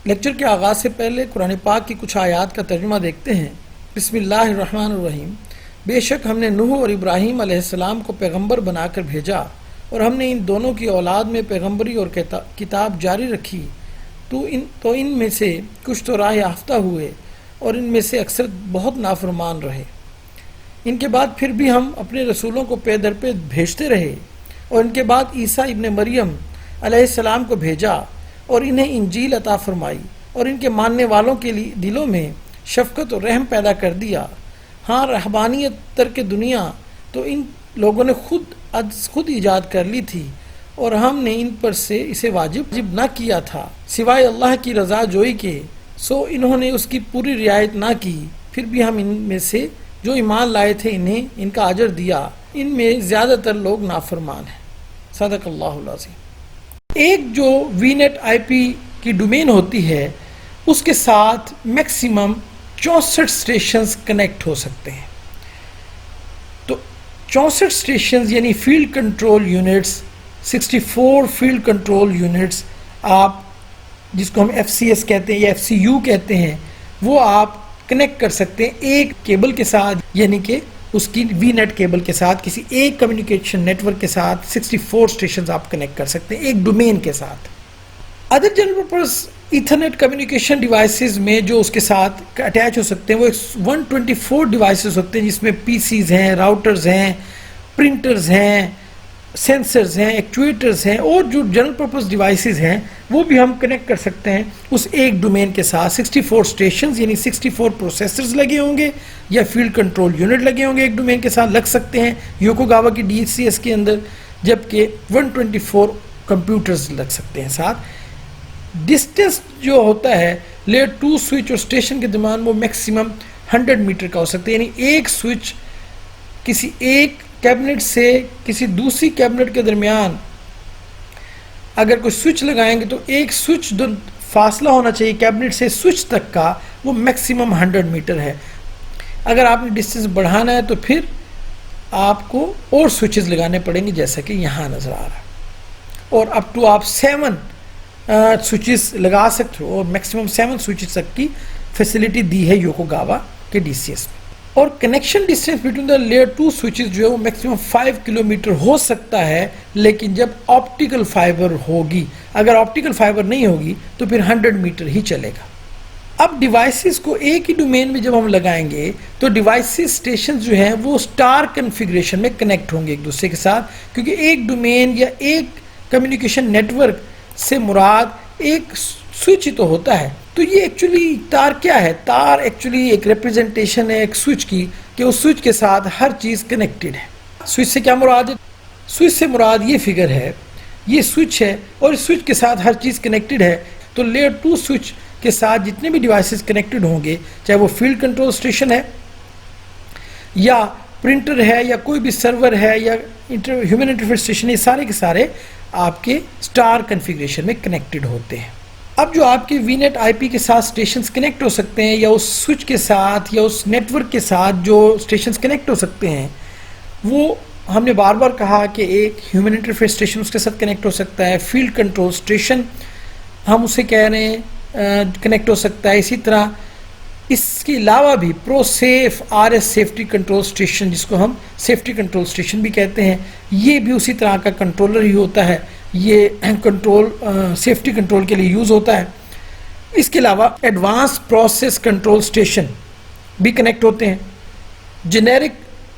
Lecture کے آغاز سے پہلے قرآن پاک کی کچھ آیات کا ترجمہ دیکھتے ہیں۔ بسم اللہ الرحمن الرحیم۔ بے شک ہم نے نوح اور ابراہیم علیہ السلام کو پیغمبر بنا کر بھیجا اور ہم نے ان دونوں کی اولاد میں پیغمبری اور کتاب جاری رکھی، تو ان میں سے کچھ تو راہ یافتہ ہوئے اور ان میں سے اکثر بہت نافرمان رہے۔ ان کے بعد پھر بھی ہم اپنے رسولوں کو پے در پے بھیجتے رہے اور ان کے بعد عیسیٰ ابن مریم علیہ السلام کو بھیجا اور انہیں انجیل عطا فرمائی اور ان کے ماننے والوں کے دلوں میں شفقت اور رحم پیدا کر دیا۔ ہاں، رہبانیت ترک دنیا تو ان لوگوں نے خود ایجاد کر لی تھی اور ہم نے ان پر سے اسے واجب نہ کیا تھا سوائے اللہ کی رضا جوئی کے، سو انہوں نے اس کی پوری رعایت نہ کی۔ پھر بھی ہم ان میں سے جو ایمان لائے تھے انہیں ان کا اجر دیا، ان میں زیادہ تر لوگ نافرمان ہیں۔ صدق اللہ العظیم۔ ایک جو وی نیٹ آئی پی کی ڈومین ہوتی ہے اس کے ساتھ میکسیمم 64 سٹیشنز کنیکٹ ہو سکتے ہیں۔ تو 64 سٹیشنز یعنی field control units, 64 field control units, آپ جس کو ہم ایف سی ایس کہتے ہیں یا ایف سی یو کہتے ہیں، وہ آپ کنیکٹ کر سکتے ہیں ایک کیبل کے ساتھ، یعنی کہ اس کی وی نیٹ کیبل کے ساتھ کسی ایک کمیونیکیشن نیٹ ورک کے ساتھ 64 سٹیشنز آپ کنیکٹ کر سکتے ہیں ایک ڈومین کے ساتھ۔ Other general purpose Ethernet communication devices میں جو اس کے ساتھ اٹیچ ہو سکتے ہیں وہ 124 ڈیوائسز ہوتے ہیں، جس میں پی سیز ہیں، راؤٹرز ہیں، پرنٹرز ہیں، سینسرز ہیں، ایکچویٹرز ہیں، اور جو جنرل پرپز ڈیوائسز ہیں وہ بھی ہم کنیکٹ کر سکتے ہیں اس ایک ڈومین کے ساتھ۔ 64 سٹیشنز یعنی 64 پروسیسرز لگے ہوں گے یا فیلڈ کنٹرول یونٹ لگے ہوں گے ایک ڈومین کے ساتھ، لگ سکتے ہیں یوکوگاوا کی ڈی سی ایس کے اندر، جبکہ 124 کمپیوٹرز لگ سکتے ہیں ساتھ۔ ڈسٹینس جو ہوتا ہے لیئر 2 سوئچ اور اسٹیشن کے درمیان وہ میکسیمم 100 میٹر کا ہو سکتا ہے، یعنی ایک سوئچ کسی ایک کیبنٹ سے کسی دوسری کیبنٹ کے درمیان اگر کوئی سوئچ لگائیں گے تو ایک سوئچ جو فاصلہ ہونا چاہیے کیبنٹ سے سوئچ تک کا وہ میکسیمم 100 میٹر ہے۔ اگر آپ نے ڈسٹینس بڑھانا ہے تو پھر آپ کو اور سوئچز لگانے پڑیں گے جیسا کہ یہاں نظر آ رہا ہے، اور اپ ٹو آپ 7 سوئچز لگا سکتے ہو، اور میکسیمم 7 سوئچز تک کی فیسلٹی دی ہے یوکوگاوا کے ڈی سی ایس میں۔ اور connection distance between the layer 2 switches جو ہے وہ میکسیمم 5 کلومیٹر ہو سکتا ہے، لیکن جب آپٹیکل فائبر ہوگی، اگر آپٹیکل فائبر نہیں ہوگی تو پھر 100 میٹر ہی چلے گا۔ اب ڈیوائسز کو ایک ہی ڈومین میں جب ہم لگائیں گے تو ڈیوائسز اسٹیشن جو ہیں وہ اسٹار کنفیگریشن میں کنیکٹ ہوں گے ایک دوسرے کے ساتھ، کیونکہ ایک ڈومین یا ایک کمیونیکیشن نیٹ ورک سے مراد ایک سوئچ ہی تو ہوتا ہے۔ تو یہ ایکچولی تار کیا ہے؟ تار ایکچولی ایک ریپرزنٹیشن ہے ایک سوئچ کی، کہ اس سوئچ کے ساتھ ہر چیز کنیکٹڈ ہے۔ سوئچ سے کیا مراد ہے؟ سوئچ سے مراد یہ فگر ہے، یہ سوئچ ہے اور اس سوئچ کے ساتھ ہر چیز کنیکٹڈ ہے۔ تو لیئر 2 سوئچ کے ساتھ جتنے بھی ڈیوائسز کنیکٹڈ ہوں گے، چاہے وہ فیلڈ کنٹرول اسٹیشن ہے یا پرنٹر ہے یا کوئی بھی سرور ہے یا ہیومن انٹرفیس اسٹیشن، یہ سارے کے سارے آپ کے اسٹار کنفیگریشن میں کنیکٹڈ ہوتے ہیں۔ اب جو آپ کے وی نیٹ آئی پی کے ساتھ اسٹیشنز کنیکٹ ہو سکتے ہیں یا اس سوئچ کے ساتھ یا اس نیٹ ورک کے ساتھ جو اسٹیشنز کنیکٹ ہو سکتے ہیں، وہ ہم نے بار بار کہا کہ ایک ہیومن انٹرفیس اسٹیشن اس کے ساتھ کنیکٹ ہو سکتا ہے، فیلڈ کنٹرول اسٹیشن ہم اسے کہہ رہے ہیں کنیکٹ ہو سکتا ہے، اسی طرح اس کے علاوہ بھی ProSafe R S safety control station, جس کو ہم سیفٹی کنٹرول اسٹیشن بھی کہتے ہیں، یہ بھی اسی طرح کا کنٹرولر ہی ہوتا ہے، یہ کنٹرول سیفٹی کنٹرول کے لیے یوز ہوتا ہے۔ اس کے علاوہ ایڈوانس پروسیس کنٹرول اسٹیشن بھی کنیکٹ ہوتے ہیں، جنیرک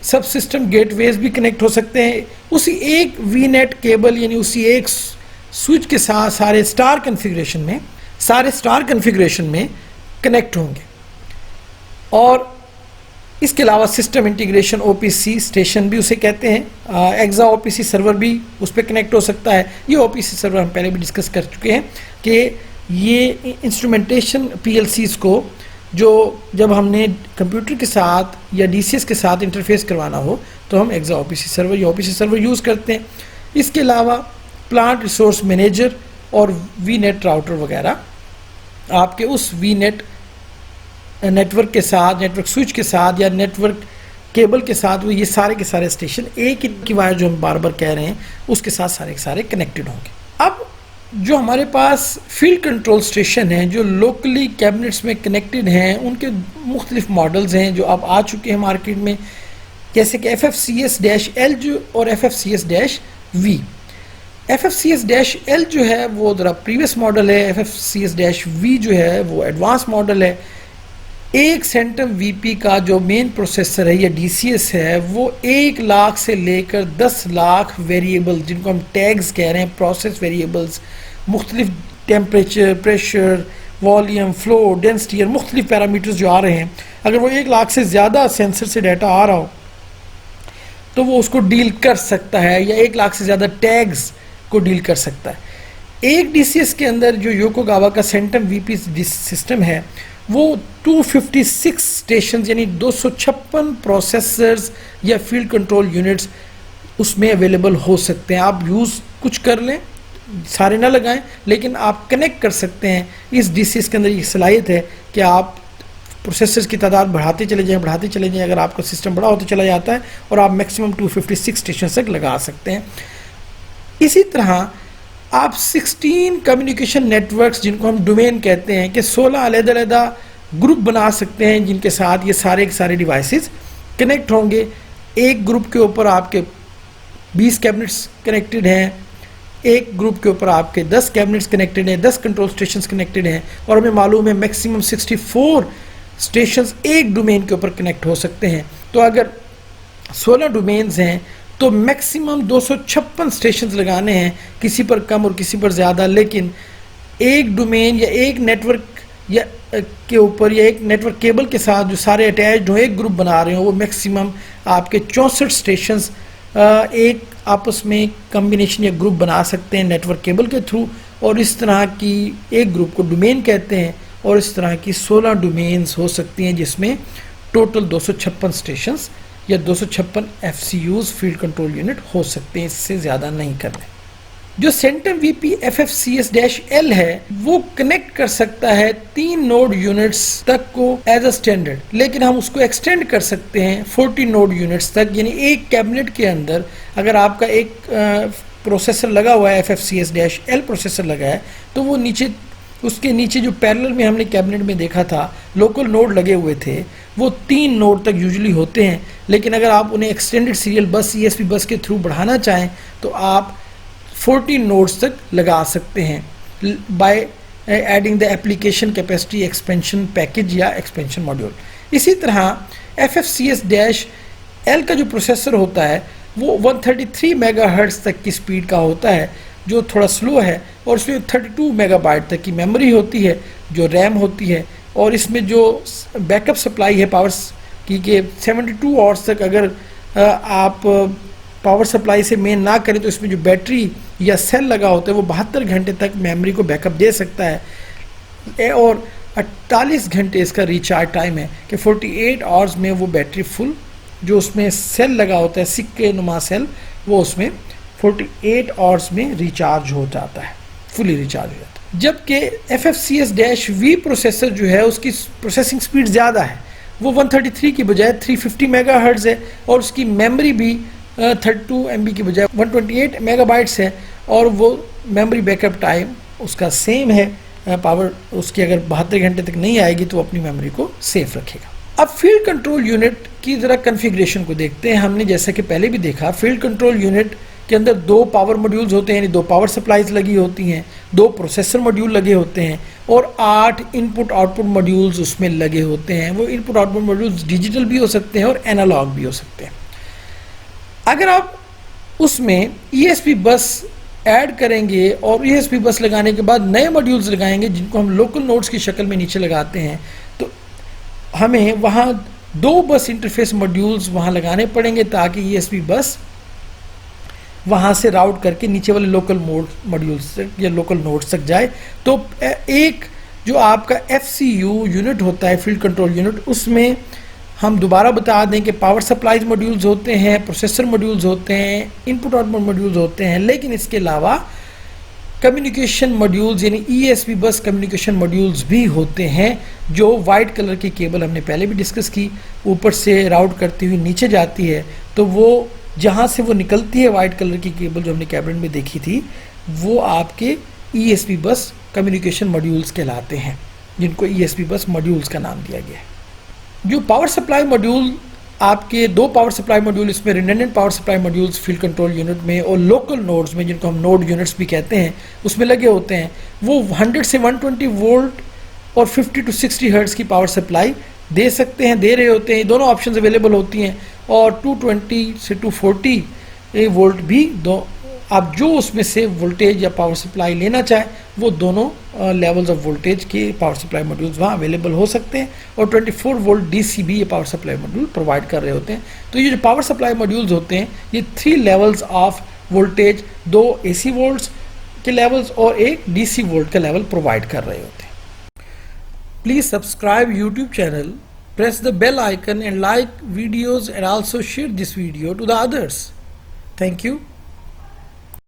سب سسٹم گیٹ ویز بھی کنیکٹ ہو سکتے ہیں، اسی ایک وی نیٹ کیبل یعنی اسی ایک سوئچ کے ساتھ سارے اسٹار کنفیگریشن میں کنیکٹ ہوں گے۔ اور اس کے علاوہ سسٹم انٹیگریشن او پی سی اسٹیشن بھی اسے کہتے ہیں، ایگزا او پی سی سرور بھی اس پہ کنیکٹ ہو سکتا ہے۔ یہ او پی سی سرور ہم پہلے بھی ڈسکس کر چکے ہیں کہ یہ انسٹرومنٹیشن پی ایل سیز کو جو جب ہم نے کمپیوٹر کے ساتھ یا ڈی سی ایس کے ساتھ انٹرفیس کروانا ہو تو ہم ایگزا او پی سی سرور یا او پی سی سرور یوز کرتے ہیں۔ اس کے علاوہ پلانٹ ریسورس مینیجر اور وی نیٹ راؤٹر وغیرہ آپ کے اس وی نیٹ نیٹ ورک کے ساتھ، نیٹ ورک سوئچ کے ساتھ یا نیٹ ورک کیبل کے ساتھ، وہ یہ سارے کے سارے اسٹیشن ایک ہی کی وائر جو ہم بار بار کہہ رہے ہیں اس کے ساتھ سارے کے سارے کنیکٹڈ ہوں گے۔ اب جو ہمارے پاس فیلڈ کنٹرول اسٹیشن ہیں جو لوکلی کیبنٹس میں کنیکٹڈ ہیں، ان کے مختلف ماڈلز ہیں جو اب آ چکے ہیں مارکیٹ میں، جیسے کہ FFCS-L اور FFCS-V۔ FFCS-L جو ہے وہ ذرا پریویس ماڈل ہے، FFCS-V جو ہے وہ ایڈوانس ماڈل ہے۔ ایک سینٹم وی پی کا جو مین پروسیسر ہے یا DCS ہے وہ 1 لاکھ سے لے کر 10 لاکھ ویریبل، جن کو ہم ٹیگز کہہ رہے ہیں، پروسیس ویریبلز، مختلف temperature, pressure, volume, flu, density اور مختلف پیرامیٹرز جو آ رہے ہیں، اگر وہ 1 لاکھ سے زیادہ سینسر سے ڈیٹا آ رہا ہو تو وہ اس کو ڈیل کر سکتا ہے، یا 1 لاکھ سے زیادہ ٹیگز کو ڈیل کر سکتا ہے۔ ایک DCS کے اندر جو یوکوگاوا کا سینٹم وی پی سسٹم ہے وہ 256 اسٹیشنز یعنی 256 پروسیسرز یا فیلڈ کنٹرول یونٹس اس میں اویلیبل ہو سکتے ہیں۔ آپ یوز کچھ کر لیں، سارے نہ لگائیں، لیکن آپ کنیکٹ کر سکتے ہیں۔ اس DCS کے اندر یہ صلاحیت ہے کہ آپ پروسیسرز کی تعداد بڑھاتے چلے جائیں اگر آپ کا سسٹم بڑا ہوتا چلا جاتا ہے، اور آپ میکسیمم 256 اسٹیشن تک لگا سکتے ہیں۔ اسی طرح آپ 16 کمیونیکیشن نیٹ ورکس، جن کو ہم ڈومین کہتے ہیں، کہ 16 علیحدہ گروپ بنا سکتے ہیں جن کے ساتھ یہ سارے کے سارے ڈیوائسز کنیکٹ ہوں گے۔ ایک گروپ کے اوپر آپ کے 20 کیبنٹس کنیکٹڈ ہیں، ایک گروپ کے اوپر آپ کے 10 کیبنٹس کنیکٹڈ ہیں، 10 کنٹرول اسٹیشنز کنیکٹڈ ہیں، اور ہمیں معلوم ہے میکسیمم 64 اسٹیشنز ایک ڈومین کے اوپر کنیکٹ ہو سکتے ہیں۔ تو اگر 16 ڈومینز ہیں تو میکسیمم 256 اسٹیشنز لگانے ہیں، کسی پر کم اور کسی پر زیادہ، لیکن ایک ڈومین یا ایک نیٹ ورک یا کے اوپر یا ایک نیٹ ورک کیبل کے ساتھ جو سارے اٹیچڈ ہوں، ایک گروپ بنا رہے ہوں، وہ میکسیمم آپ کے 64 اسٹیشنز ایک آپس میں کمبینیشن یا گروپ بنا سکتے ہیں نیٹ ورک کیبل کے تھرو، اور اس طرح کی ایک گروپ کو ڈومین کہتے ہیں، اور اس طرح کی 16 ڈومینز ہو سکتی ہیں جس میں ٹوٹل 256 اسٹیشنز یا 256 FCUs فیلڈ کنٹرول یونٹ ہو سکتے ہیں، اس سے زیادہ نہیں کرنے۔ جو سینٹم وی پی FFCS-L ہے وہ کنیکٹ کر سکتا ہے 3 نوڈ یونٹس تک کو ایز اے اسٹینڈرڈ، لیکن ہم اس کو ایکسٹینڈ کر سکتے ہیں 40 نوڈ یونٹس تک، یعنی ایک کیبنٹ کے اندر اگر آپ کا ایک پروسیسر لگا ہوا ہے، FFCS-L پروسیسر لگا ہے، تو وہ نیچے اس کے نیچے جو پیرلل میں ہم نے کیبنٹ میں دیکھا تھا لوکل نوڈ لگے ہوئے تھے، وہ 3 نوڈ تک یوزلی ہوتے ہیں، لیکن اگر آپ انہیں ایکسٹینڈڈ سیریل بس ESP بس کے تھرو بڑھانا چاہیں تو آپ 40 نوڈز تک لگا سکتے ہیں by adding the application capacity expansion package یا ایکسپینشن ماڈیول۔ اسی طرح FFCS-L کا جو پروسیسر ہوتا ہے وہ 133 میگا ہرٹز تک کی سپیڈ کا ہوتا ہے، جو تھوڑا سلو ہے، اور اس میں 32 میگا بائٹ تک کی میموری ہوتی ہے جو ریم ہوتی ہے، اور اس میں جو بیک اپ سپلائی ہے پاور کی کہ 72 آورس تک اگر آپ پاور سپلائی سے مین نہ کریں تو اس میں جو بیٹری یا سیل لگا ہوتا ہے وہ 72 گھنٹے تک میموری کو بیک اپ دے سکتا ہے، اور 48 گھنٹے اس کا ریچارج ٹائم ہے کہ 48 آورز میں وہ بیٹری فل جو اس میں سیل لگا ہوتا ہے سکے نما سیل، وہ اس میں 48 آورز میں ریچارج ہو جاتا ہے، فلی ریچارج ہو جاتا ہے۔ جبکہ FFCS-V پروسیسر جو ہے اس کی پروسیسنگ سپیڈ زیادہ ہے، وہ 133 کی بجائے 350 میگا ہرٹز ہے، اور اس کی میموری بھی 32 MB کی بجائے 128 میگا بائٹس ہے، اور وہ میموری بیک اپ ٹائم اس کا سیم ہے، پاور اس کی اگر 72 گھنٹے تک نہیں آئے گی تو اپنی میموری کو سیف رکھے گا۔ اب فیلڈ کنٹرول یونٹ کی ذرا کنفیگریشن کو دیکھتے ہیں۔ ہم نے جیسا کہ پہلے بھی دیکھا، فیلڈ کنٹرول یونٹ کے اندر 2 پاور موڈیولز ہوتے ہیں، یعنی 2 پاور سپلائیز لگی ہوتی ہیں، 2 پروسیسر موڈیول لگے ہوتے ہیں، اور 8 ان پٹ آؤٹ پٹ موڈیولز اس میں لگے ہوتے ہیں۔ وہ ان پٹ آؤٹ پٹ موڈیولز ڈیجیٹل بھی ہو سکتے ہیں اور اینالاگ بھی ہو سکتے ہیں۔ اگر آپ اس میں ESP بس ایڈ کریں گے اور ESP بس لگانے کے بعد نئے موڈیولز لگائیں گے جن کو ہم لوکل نوڈز کی شکل میں نیچے لگاتے ہیں، تو ہمیں وہاں 2 بس انٹرفیس موڈیولز وہاں لگانے پڑیں گے تاکہ ESP بس وہاں سے راؤٹ کر کے نیچے والے لوکل موڈیولز تک یا لوکل نوڈز تک جائے۔ تو ایک جو آپ کا FCU یونٹ ہوتا ہے فیلڈ کنٹرول یونٹ، اس میں ہم دوبارہ بتا دیں کہ پاور سپلائیز موڈیولز ہوتے ہیں، پروسیسر موڈیولز ہوتے ہیں، ان پٹ آؤٹ پٹ موڈیولز ہوتے ہیں، لیکن اس کے علاوہ کمیونیکیشن موڈیولز یعنی ESP بس کمیونیکیشن موڈیولز بھی ہوتے ہیں، جو وائٹ کلر کی کیبل ہم نے پہلے بھی ڈسکس کی، اوپر سے راؤٹ کرتی ہوئی نیچے جاتی ہے، تو وہ جہاں سے وہ نکلتی ہے وائٹ کلر کی کیبل جو ہم نے کیبنٹ میں دیکھی تھی، وہ آپ کے ESP بس کمیونیکیشن ماڈیولز کہلاتے ہیں، جن کو ESP بس ماڈیولز کا نام دیا گیا ہے۔ جو پاور سپلائی ماڈیول آپ کے 2 پاور سپلائی ماڈیول اس میں redundant power supply modules field control unit میں اور لوکل نوڈز میں، جن کو ہم نوڈ یونٹس بھی کہتے ہیں، اس میں لگے ہوتے ہیں، وہ 100 سے 120 وولٹ اور 50 to 60 ہرٹز کی پاور سپلائی دے سکتے ہیں، دے رہے ہوتے ہیں۔ دونوں آپشنز اویلیبل ہوتی ہیں، اور 220 سے 240 وولٹ بھی آپ جو اس میں سے وولٹیج یا پاور سپلائی لینا چاہیں وہ دونوں لیولز آف وولٹیج کے پاور سپلائی ماڈیولز وہاں اویلیبل ہو سکتے ہیں، اور 24 وولٹ DC بھی یہ پاور سپلائی ماڈیول پرووائڈ کر رہے ہوتے ہیں۔ تو یہ جو پاور سپلائی ماڈیولز ہوتے ہیں یہ 3 levels of voltage, 2 AC volts کے لیولز اور ایک DC وولٹ کا لیول پرووائڈ کر رہے ہوتے ہیں۔ Please subscribe YouTube channel, press the bell icon and like videos, and also share this video to the others. Thank you.